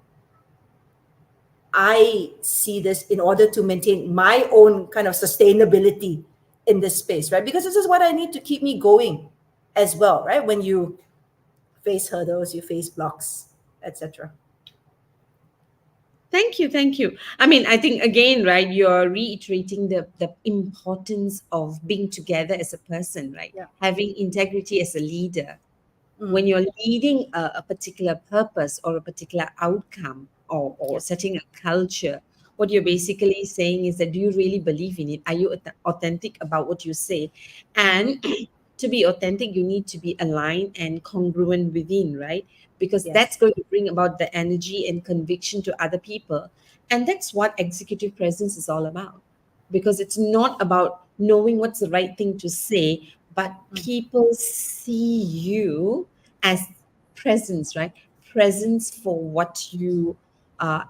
I see this, in order to maintain my own kind of sustainability in this space, right? Because this is what I need to keep me going as well, right? When you face hurdles, you face blocks, etc. Thank you, thank you. I mean, I think again, right, you're reiterating the importance of being together as a person, right? Yeah. Having integrity as a leader. When Mm. you're leading a particular purpose or a particular outcome, or Yeah. setting a culture, what you're Mm. basically saying is that, do you really believe in it? Are you authentic about what you say? Mm-hmm. And to be authentic, you need to be aligned and congruent within, right? Because that's Yes. going to bring about the energy and conviction to other people. And that's what executive presence is all about. Because it's not about knowing what's the right thing to say, but Mm. people see you as presence, right? Presence for what you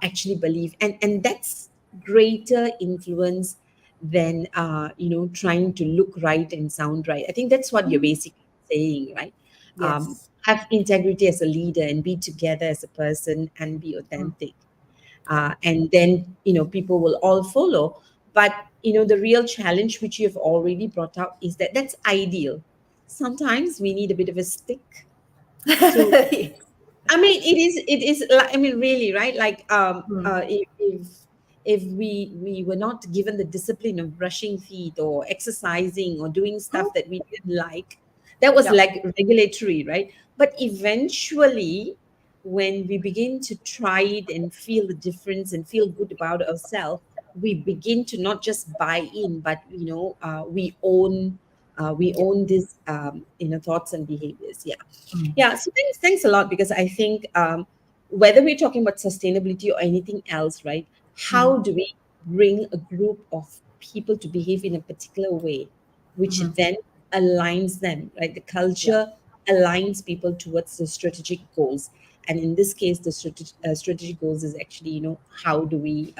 actually believe. And that's greater influence than trying to look right and sound right. I think that's what you're Mm. basically saying, right? Yes. Have integrity as a leader and be together as a person and be Mm. authentic, Yeah. and then people will all follow. But the real challenge which you've already brought out is that that's ideal. Sometimes we need a bit of a stick to, I mean, I mean, really, right? Like, Mm. if we were not given the discipline of brushing teeth or exercising or doing stuff Oh, that we didn't like, that was yeah. like regulatory, right? But eventually, when we begin to try it and feel the difference and feel good about ourselves, we begin to not just buy in, but we Yeah. own these thoughts and behaviors. Yeah. Mm. Yeah, so thanks a lot, because I think whether we're talking about sustainability or anything else, right? Mm. How do we bring a group of people to behave in a particular way, which Mhm. then aligns them, right? The Yeah. culture aligns people towards the strategic goals, and in this case, the strategic goals is actually, how do we,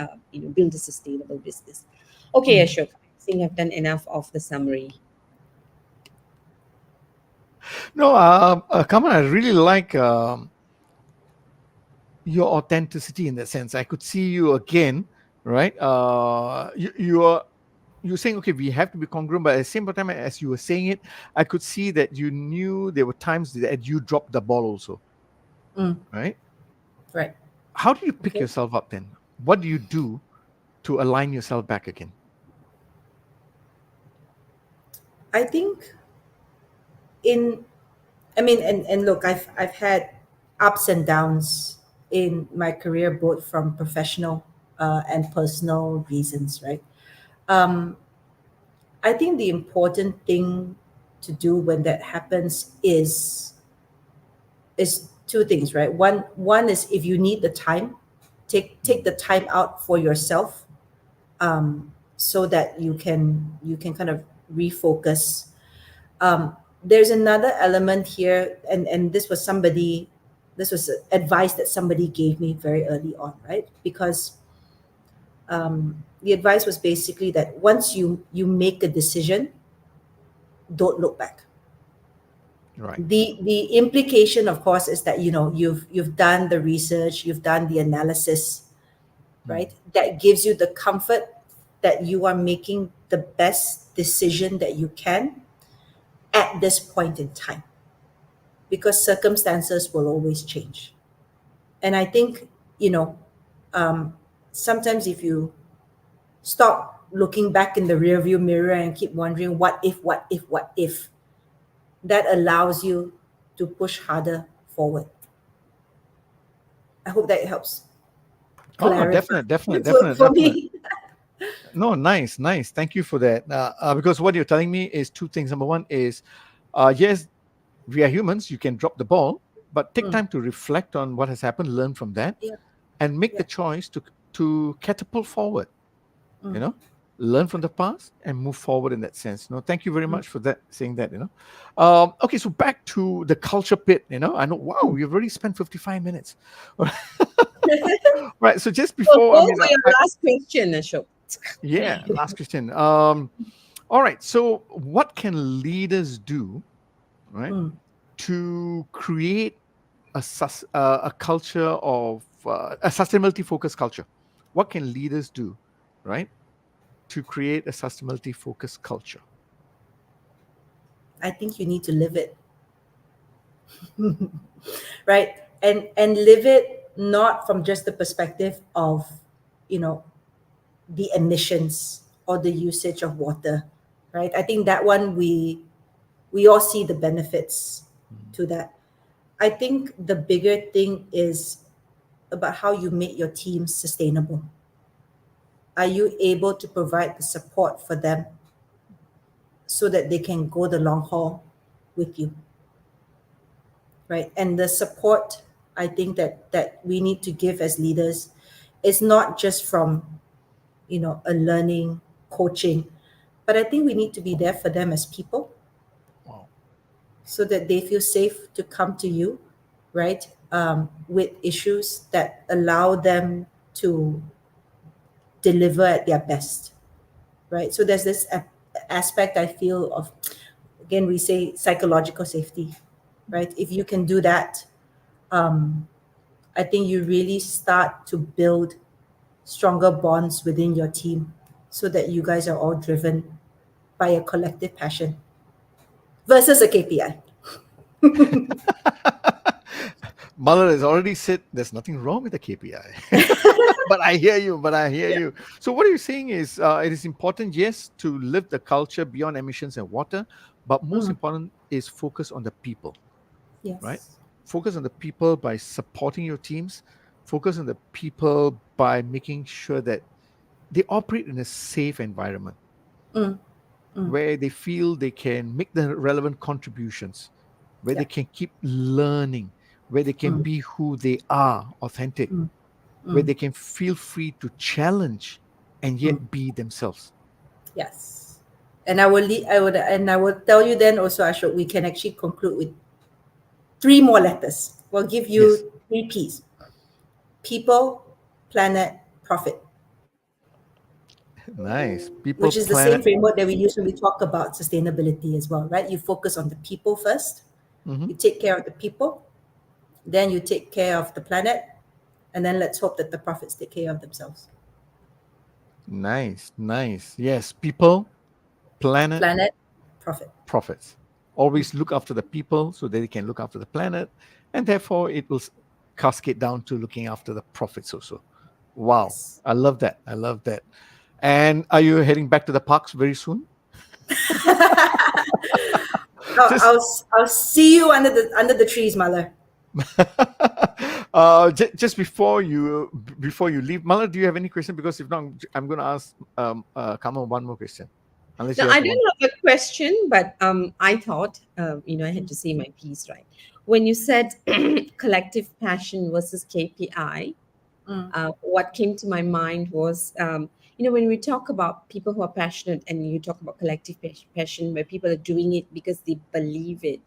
build a sustainable business? Okay, Mm. Ashok, I think I've done enough of the summary. No, Kamal, I really like your authenticity in that sense. I could see you again, right? You're saying, okay, we have to be congruent, but at the same time as you were saying it, I could see that you knew there were times that you dropped the ball also, Mm. right? Right. How do you pick Okay. yourself up then? What do you do to align yourself back again? I think in I mean, and look, I've had ups and downs in my career, both from professional and personal reasons, right? Um, I think the important thing to do when that happens is two things, right? One is, if you need the time, take Mm. the time out for yourself, so that you can kind of refocus. There's another element here, and this was advice that somebody gave me very early on, right? Because the advice was basically that once you make a decision, don't look back. Right. The implication, of course, is that you've done the research, you've done the analysis, Mm. right? That gives you the comfort that you are making the best decision that you can at this point in time, because circumstances will always change. And I think, you know, um, sometimes if you stop looking back in the rearview mirror and keep wondering what if, that allows you to push harder forward. I hope that helps Oh, clarify definite, definite, for, definite, for definite. me. No, nice, nice. Thank you for that. Because what you're telling me is two things. Number one is, yes, we are humans. You can drop the ball, but take Mm, time to reflect on what has happened, learn from that, yeah, and make the yeah. choice to catapult forward. You Mm, know, learn from the past and move forward in that sense. No, thank you very mm, much for that, saying that. Okay, so back to the culture pit. I know. Wow, mm. we've already spent 55 minutes. Right. So just So before, I go mean, for your last question, Ashok. yeah, last question. All right. So, what can leaders do, right, Mm. to create a culture of a sustainability focused culture? What can leaders do, right, to create a sustainability focused culture? I think you need to live it, right? And live it not from just the perspective of, you know, the emissions or the usage of water, right? I think that one we all see the benefits Mm. to that. I think the bigger thing is about how you make your team sustainable. Are you able to provide the support for them so that they can go the long haul? with you, right? And the support, I think that we need to give as leaders is not just from, a learning, coaching, but I think we need to be there for them as people Wow. so that they feel safe to come to you, right? With issues that allow them to deliver at their best, right? So there's this aspect I feel of, again, we say psychological safety, right? If you can do that, um, I think you really start to build stronger bonds within your team so that you guys are all driven by a collective passion versus a KPI. Mother has already said there's nothing wrong with the KPI. But I hear you. But I hear Yeah. you. So what you're saying is it is important, yes, to live the culture beyond emissions and water, but most Mm, important is focus on the people, right? yes. Focus on the people by supporting your teams. Focus on the people by making sure that they operate in a safe environment Mm, mm, where they feel they can make the relevant contributions, where they yeah. can keep learning, where they can Mm, be who they are, authentic, mm, where mm, they can feel free to challenge and mm. yet be themselves. Yes. And I will tell you then also, Ashok, we can actually conclude with three more letters. We'll give Yes. you three P's: people, planet, profit, Nice. which People, is the same planet. framework that we use when we talk about sustainability as well, right? You focus on the people first, Mhm. you take care of the people, then you take care of the planet, and then let's hope that the profits take care of themselves. Nice. Nice. Yes. People, planet, Planet, profit. profits. Always look after the people so that they can look after the planet, and therefore it will cascade down to looking after the profits also. Wow, Yes. I love that. I love that. And are you heading back to the parks very soon? I'll, Just I'll, I'll see you under the trees, Mother. just before you leave, Mala, do you have any question? Because if not, I'm going to ask Kamal one more question, unless No, you I have one. don't have a question, but I thought, I had to say my piece, right? When you said collective passion versus KPI, Mm, what came to my mind was, when we talk about people who are passionate and you talk about collective passion, where people are doing it because they believe it.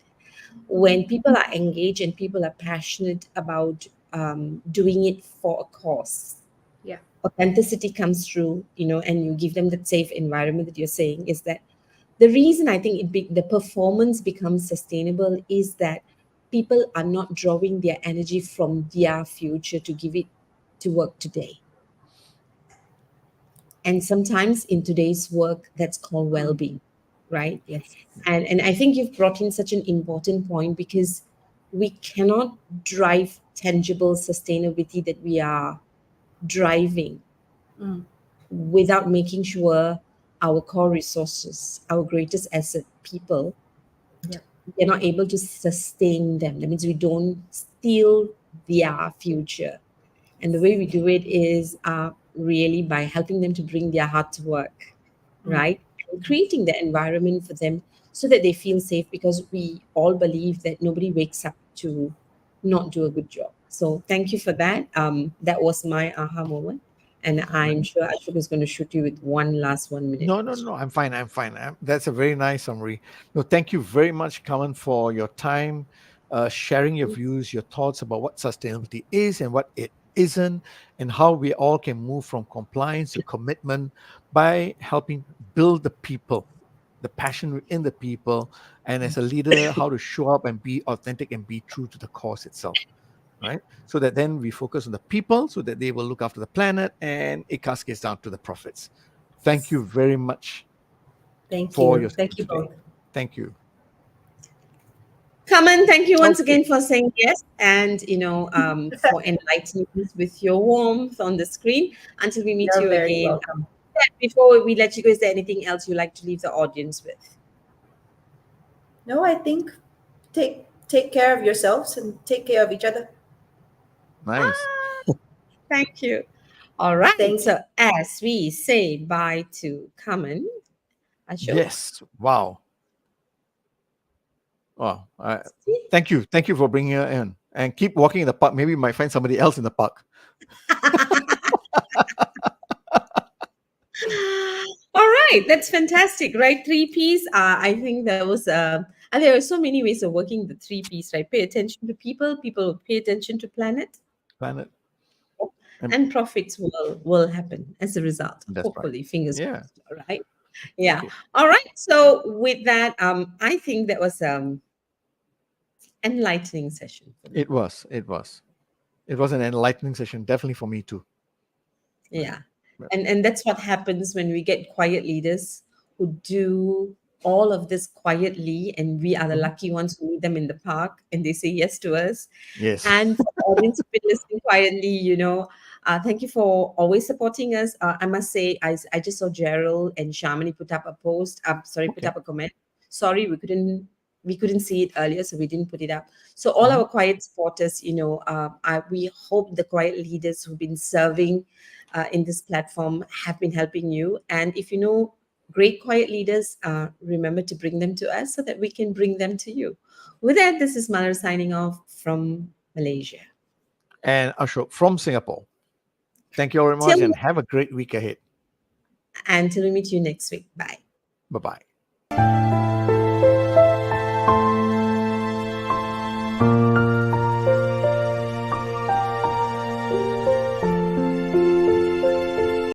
When people are engaged and people are passionate about doing it for a cause, yeah. authenticity comes through, and you give them that safe environment that you're saying is that the reason I think the performance becomes sustainable is that people are not drawing their energy from their future to give it to work today. And sometimes in today's work, that's called Mm, well-being, right? yes. And I think you've brought in such an important point because we cannot drive tangible sustainability that we are driving Mm, without making sure our core resources, our greatest asset, people, yeah. we're not able to sustain them. That means we don't steal their future. And the way we do it is really by helping them to bring their heart to work, Mm, right? And creating the environment for them so that they feel safe because we all believe that nobody wakes up to not do a good job. So thank you for that. That was my aha moment. And I'm sure Ashok is going to shoot you with one last 1 minute No, no, question. no. I'm fine. I'm fine. That's a very nice summary. No, thank you very much, Kaman, for your time, sharing your views, your thoughts about what sustainability is and what it isn't, and how we all can move from compliance to commitment by helping build the people, the passion within the people, and as a leader, how to show up and be authentic and be true to the cause itself. Right, so that then we focus on the people so that they will look after the planet and it cascades down to the profits. Thank you very much thank for you. your time Thank you today. both. Thank you. Kaman, thank you once Okay. again for saying yes and for enlightening us with your warmth on the screen. Until we meet You're you very again. welcome. Before we let you go, is there anything else you'd like to leave the audience with? No, I think take care of yourselves and take care of each other. Nice. Thank you. All right. Thank you. So as we say bye to Kaman, Ashok. Yes. Wow. Wow. See? Thank you. Thank you for bringing her in. And keep walking in the park. Maybe we might find somebody else in the park. All right, that's fantastic, right? Three P's. I think there was and there are so many ways of working the three P's, right? Pay attention to people, people pay attention to planet, Planet. And and profits will happen as a result. that's right. Hopefully, fingers Yeah. crossed. All right. Yeah. Okay. All right. So with that, I think that was enlightening session for me. It was. It was. It was an enlightening session, definitely for me too. Right. Yeah. Right. And that's what happens when we get quiet leaders who do all of this quietly, and we are the Mhm. lucky ones who meet them in the park and they say yes to us. Yes. And for the audience who've been listening quietly, thank you for always supporting us. I must say, I just saw Gerald and Shamini put up a post. Put Okay. up a comment. Sorry, we couldn't see it earlier, so we didn't put it up. So all Mhm. our quiet supporters, we hope the quiet leaders who've been serving in this platform have been helping you. And if you know great quiet leaders, remember to bring them to us so that we can bring them to you. With that, this is Malar signing off from Malaysia. And Ashok from Singapore. Thank you very much Till and have a great week ahead. until we meet you next week. Bye. Bye bye.